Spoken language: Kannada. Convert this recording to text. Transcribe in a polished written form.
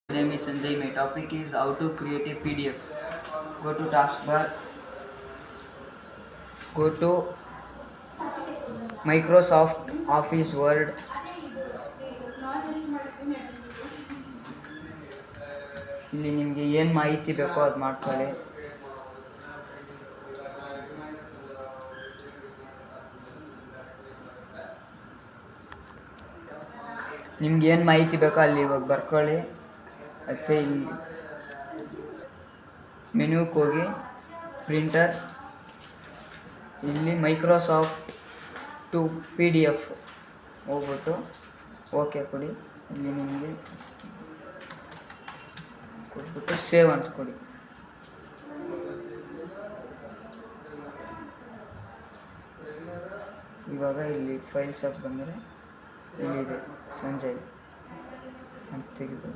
My name is Sanjay. My topic is how to create a PDF. Go to taskbar, go to Microsoft Office Word, ಇಲ್ಲಿ ನಿಮಗೆ ಏನು ಮಾಹಿತಿ ಬೇಕೋ ಅದು ಮಾಡ್ಕೊಳ್ಳಿ. ನಿಮ್ಗೆ ಏನು ಮಾಹಿತಿ ಬೇಕೋ ಅಲ್ಲಿ ಇವಾಗ ಬರ್ಕೊಳ್ಳಿ. ಮತ್ತು ಇಲ್ಲಿ ಮೆನ್ಯೂಗೆ ಹೋಗಿ ಪ್ರಿಂಟರ್, ಇಲ್ಲಿ ಮೈಕ್ರೋಸಾಫ್ಟ್ ಟು PDF ಹೋಗ್ಬಿಟ್ಟು ಓಕೆ ಕೊಡಿ. ಇಲ್ಲಿ ನಿಮಗೆ ಕೊಟ್ಬಿಟ್ಟು ಸೇವ್ ಅಂತ ಕೊಡಿ. ಇವಾಗ ಇಲ್ಲಿ ಫೈಲ್ಸ್ ಬಂದರೆ ಇಲ್ಲಿದೆ ಸಂಜಯ್ ಅಂತ ತೆಗೆದು